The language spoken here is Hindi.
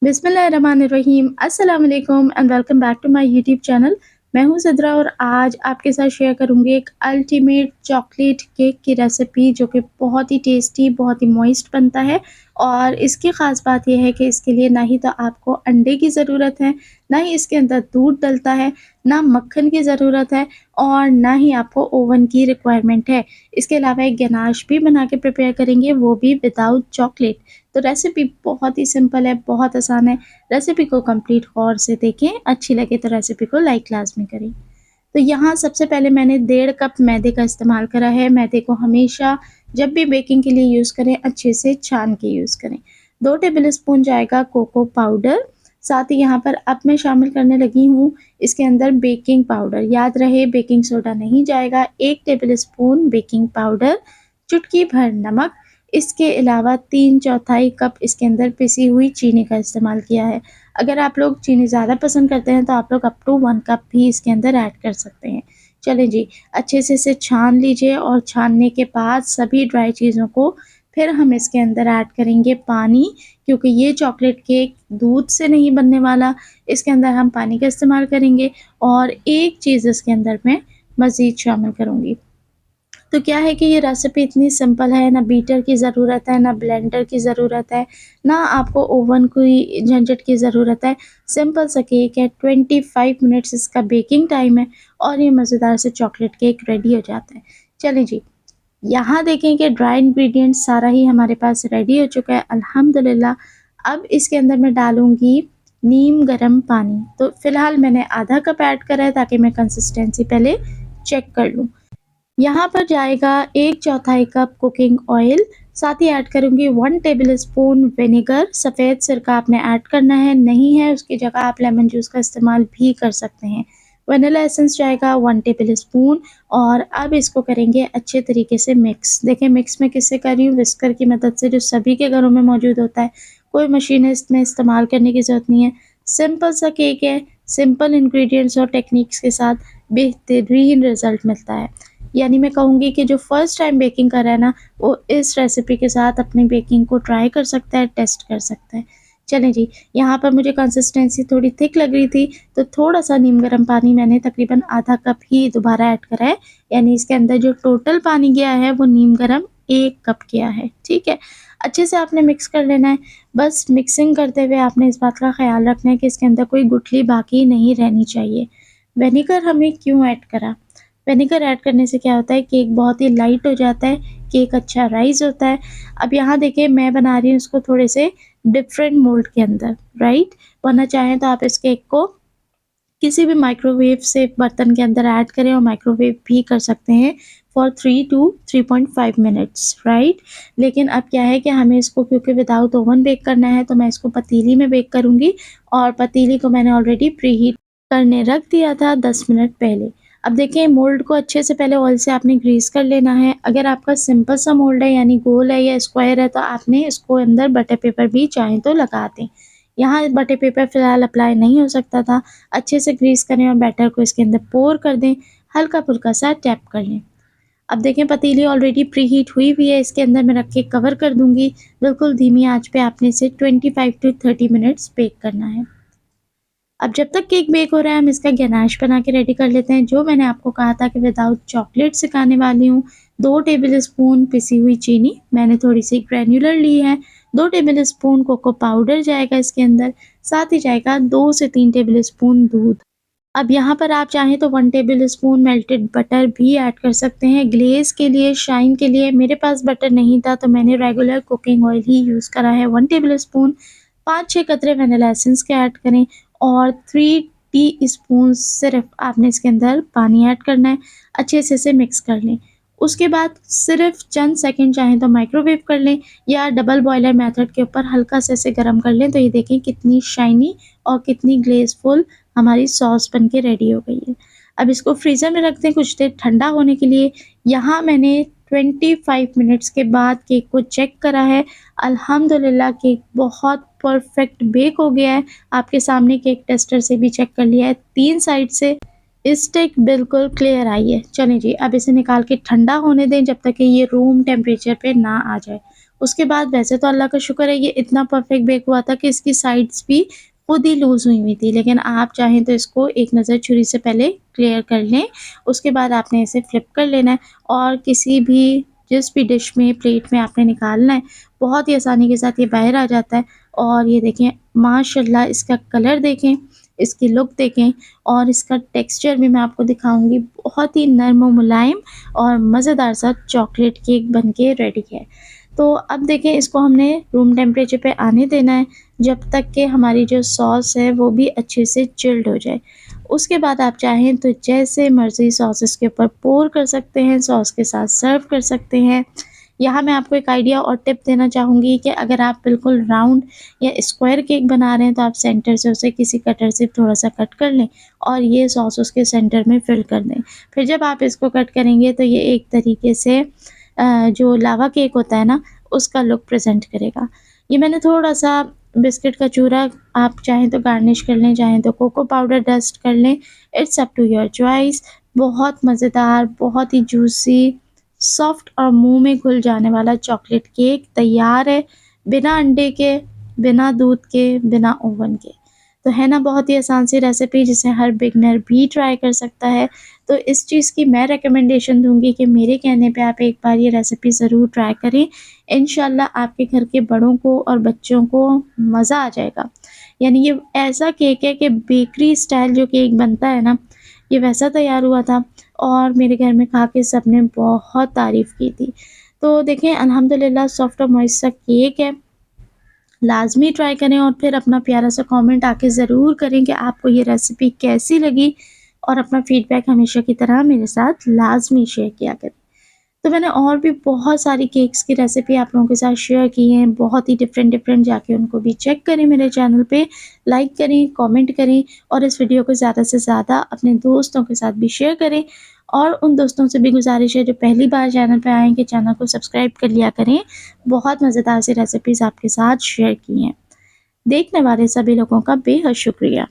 बिस्मिल्लाहिर्रहमानिर्रहीम अस्सलाम वालेकुम and welcome back to my YouTube channel. मैं हूं सिद्रा और आज आपके साथ शेयर करूंगी एक अल्टीमेट चॉकलेट केक की रेसिपी जो कि बहुत ही टेस्टी, बहुत ही मॉइस्ट बनता है। और इसकी ख़ास बात यह है कि इसके लिए ना ही तो आपको अंडे की ज़रूरत है, ना ही इसके अंदर दूध डलता है, ना मक्खन की ज़रूरत है और ना ही आपको ओवन की रिक्वायरमेंट है। इसके अलावा एक गनाश भी बना के प्रिपेयर करेंगे, वो भी विदाउट चॉकलेट। तो रेसिपी बहुत ही सिंपल है, बहुत आसान है। रेसिपी को कंप्लीट गौर से देखें, अच्छी लगे तो रेसिपी को लाइक लाज़मी करें। तो यहाँ सबसे पहले मैंने 1.5 कप मैदे का इस्तेमाल करा है। मैदे को हमेशा जब भी बेकिंग के लिए यूज़ करें, अच्छे से छान के यूज़ करें। 2 टेबल स्पून जाएगा कोको पाउडर, साथ ही यहाँ पर अब मैं शामिल करने लगी हूँ इसके अंदर बेकिंग पाउडर। याद रहे बेकिंग सोडा नहीं जाएगा। 1 टेबल स्पून बेकिंग पाउडर, चुटकी भर नमक, इसके अलावा 3/4 कप इसके अंदर पिसी हुई चीनी का इस्तेमाल किया है। अगर आप लोग चीनी ज़्यादा पसंद करते हैं तो आप लोग अप टू 1 कप भी इसके अंदर ऐड कर सकते हैं। चलें जी, अच्छे से इसे छान लीजिए और छानने के बाद सभी ड्राई चीज़ों को फिर हम इसके अंदर ऐड करेंगे पानी, क्योंकि ये चॉकलेट केक दूध से नहीं बनने वाला, इसके अंदर हम पानी का इस्तेमाल करेंगे। और एक चीज़ इसके अंदर मैं मज़ीद शामिल करूँगी। तो क्या है कि ये रेसिपी इतनी सिंपल है, ना बीटर की ज़रूरत है, ना ब्लेंडर की ज़रूरत है, ना आपको ओवन की झंझट की ज़रूरत है। सिंपल सा केक है, 25 मिनट्स इसका बेकिंग टाइम है और ये मज़ेदार से चॉकलेट केक रेडी हो जाता है। चलें जी, यहाँ देखें कि ड्राई इंग्रीडिएंट्स सारा ही हमारे पास रेडी हो चुका है अल्हम्दुलिल्लाह। अब इसके अंदर मैं डालूँगी नीम गर्म पानी। तो फ़िलहाल मैंने आधा कप ऐड करा है ताकि मैं कंसिस्टेंसी पहले चेक कर लूँ। यहाँ पर जाएगा 1/4 कप कुकिंग ऑयल, साथ ही ऐड करूँगी 1 टेबलस्पून विनेगर। सफ़ेद सिरका आपने ऐड करना है, नहीं है उसकी जगह आप लेमन जूस का इस्तेमाल भी कर सकते हैं। वनीला एसेंस जाएगा 1 टेबलस्पून और अब इसको करेंगे अच्छे तरीके से मिक्स। देखिए मिक्स मैं किससे कर रही हूँ, विस्कर की मदद से, जो सभी के घरों में मौजूद होता है। कोई मशीन इसमें इस्तेमाल करने की ज़रूरत नहीं है। सिंपल सा केक है, सिंपल इंग्रीडिएंट्स और टेक्निक्स के साथ बेहतरीन रिज़ल्ट मिलता है। यानी मैं कहूँगी कि जो फर्स्ट टाइम बेकिंग कर रहा है ना, वो इस रेसिपी के साथ अपनी बेकिंग को ट्राई कर सकता है, टेस्ट कर सकता है। चलें जी, यहाँ पर मुझे कंसिस्टेंसी थोड़ी थिक लग रही थी, तो थोड़ा-सा नीम गर्म पानी मैंने तकरीबन आधा कप ही दोबारा ऐड करा है। यानी इसके अंदर जो टोटल पानी गया है, वो नीम गर्म 1 कप गया है, ठीक है? अच्छे से आपने मिक्स कर लेना है। बस मिक्सिंग करते हुए आपने इस बात का ख़्याल रखना है कि इसके अंदर कोई गुठली बाकी नहीं रहनी चाहिए। विनेगर हमने क्यों ऐड करा? विनेगर ऐड करने से क्या होता है, केक बहुत ही लाइट हो जाता है, केक अच्छा राइज़ होता है। अब यहाँ देखिए मैं बना रही हूँ इसको थोड़े से डिफरेंट मोल्ड के अंदर, राइट? वरना चाहें तो आप इस केक को किसी भी माइक्रोवेव से बर्तन के अंदर ऐड करें और माइक्रोवेव भी कर सकते हैं फॉर 3 टू 3.5 मिनट्स, राइट? लेकिन अब क्या है कि हमें इसको क्योंकि विदाउट ओवन बेक करना है, तो मैं इसको पतीली में बेक करूँगी और पतीली को मैंने ऑलरेडी प्रीहीट करने रख दिया था 10 मिनट पहले। अब देखिए मोल्ड को अच्छे से पहले ऑयल से आपने ग्रीस कर लेना है। अगर आपका सिंपल सा मोल्ड है यानी गोल है या स्क्वायर है, तो आपने इसको अंदर बटर पेपर भी चाहें तो लगा दें। यहाँ बटर पेपर फ़िलहाल अप्लाई नहीं हो सकता था। अच्छे से ग्रीस करें और बैटर को इसके अंदर पोर कर दें, हल्का-फुल्का सा टैप कर लें। अब देखें पतीली ऑलरेडी प्रीहीट हुई हुई है, इसके अंदर मैं रख के कवर कर दूँगी। बिल्कुल धीमी आँच पे आपने इसे 25 टू 30 मिनट्स बेक करना है। अब जब तक केक बेक हो रहा है, हम इसका गनाश बना के रेडी कर लेते हैं। जो मैंने आपको कहा था कि विदाउट चॉकलेट सिखाने वाली हूँ। 2 टेबलस्पून पिसी हुई चीनी, मैंने थोड़ी-सी ग्रैन्युलर ली है। 2 टेबलस्पून कोको पाउडर जाएगा इसके अंदर, साथ ही जाएगा 2 से 3 टेबलस्पून दूध। अब यहाँ पर आप चाहें तो 1 टेबलस्पून मेल्टेड बटर भी ऐड कर सकते हैं ग्लेज़ के लिए, शाइन के लिए। मेरे पास बटर नहीं था तो मैंने रेगुलर कुकिंग ऑयल ही यूज़ करा है 1 टेबलस्पून। 5-6 कतरे वैनिला एसेंस के ऐड करें और 3 टीस्पून सिर्फ़ आपने इसके अंदर पानी ऐड करना है। अच्छे से इसे मिक्स कर लें। उसके बाद सिर्फ़ चंद सेकंड चाहें तो माइक्रोवेव कर लें या डबल बॉयलर मेथड के ऊपर हल्का सा इसे गरम कर लें। तो ये देखें कितनी शाइनी और कितनी ग्लेज़फुल हमारी सॉस बन के रेडी हो गई है। अब इसको फ्रीज़र में रख दें कुछ देर ठंडा होने के लिए। यहाँ मैंने 25 मिनट्स के बाद केक को चेक करा है। अल्हम्दुलिल्लाह केक बहुत परफेक्ट बेक हो गया है। आपके सामने केक टेस्टर से भी चेक कर लिया है। 3 साइड से स्टिक बिल्कुल क्लियर आई है। चलें जी, अब इसे निकाल के ठंडा होने दें जब तक कि ये रूम टेम्परेचर पे ना आ जाए। उसके बाद वैसे तो अल्लाह का शुक्र है ये इतना परफेक्ट बेक हुआ था कि इसकी साइड्स भी खुद ही लूज़ हुई हुई थी। लेकिन आप चाहें तो इसको एक नज़र छुरी से पहले क्लियर कर लें। उसके बाद आपने इसे फ्लिप कर लेना है और किसी भी जिस भी डिश में, प्लेट में आपने निकालना है, बहुत ही आसानी के साथ ये बाहर आ जाता है। और ये देखें माशाल्लाह इसका कलर देखें, इसकी लुक देखें और इसका टेक्सचर भी मैं आपको दिखाऊँगी। बहुत ही नर्म और मुलायम और मज़ेदार सा चॉकलेट केक बन के रेडी है। तो अब देखें इसको हमने रूम टेम्परेचर पे आने देना है, जब तक कि हमारी जो सॉस है वो भी अच्छे से चिल्ड हो जाए। उसके बाद आप चाहें तो जैसे मर्ज़ी सॉस इसके ऊपर पोर कर सकते हैं, सॉस के साथ सर्व कर सकते हैं। यहाँ मैं आपको एक आइडिया और टिप देना चाहूँगी कि अगर आप बिल्कुल राउंड या स्क्वायर केक बना रहे हैं तो आप सेंटर से उसे किसी कटर से थोड़ा-सा कट कर लें और ये सॉस उसके सेंटर में फिल कर दें। फिर जब आप इसको कट करेंगे तो ये एक तरीके से जो लावा केक होता है ना, उसका लुक प्रेज़ेंट करेगा। ये मैंने थोड़ा-सा बिस्किट का चूरा आप चाहें तो गार्निश कर लें, चाहें तो कोको पाउडर डस्ट कर लें, it's up to your choice. बहुत मज़ेदार, बहुत ही जूसी, सॉफ्ट और मुँह में घुल जाने वाला चॉकलेट केक तैयार है, बिना अंडे के, बिना दूध के, बिना ओवन के। तो है ना बहुत ही आसान सी रेसिपी जिसे हर बिगिनर भी ट्राई कर सकता है। तो इस चीज़ की मैं रिकमेंडेशन दूँगी कि मेरे कहने पे आप एक बार ये रेसिपी ज़रूर ट्राई करें। इंशाल्लाह आपके घर के बड़ों को और बच्चों को मज़ा आ जाएगा। यानी ये ऐसा केक है कि बेकरी स्टाइल जो केक बनता है ना, ये वैसा तैयार हुआ था और मेरे घर में खा के सबने बहुत तारीफ़ की थी। तो देखें अल्हम्दुलिल्लाह सॉफ्ट और मॉइस्ट सा केक है। लाज़मी ट्राई करें और फिर अपना प्यारा सा कमेंट आके ज़रूर करें कि आपको ये रेसिपी कैसी लगी और अपना फीडबैक हमेशा की तरह मेरे साथ लाज़मी शेयर किया करें। तो मैंने और भी बहुत सारी केक्स की रेसिपी आप लोगों के साथ शेयर की हैं, बहुत ही डिफरेंट जाके उनको भी चेक करें मेरे चैनल पे, लाइक करें, कमेंट करें और इस वीडियो को ज़्यादा से ज़्यादा अपने दोस्तों के साथ भी शेयर करें। और उन दोस्तों से भी गुज़ारिश है जो पहली बार चैनल पे आए हैं कि चैनल को सब्सक्राइब कर लिया करें। बहुत मज़ेदार सी रेसिपीज़ आपके साथ शेयर की हैं। देखने वाले सभी लोगों का बेहद शुक्रिया।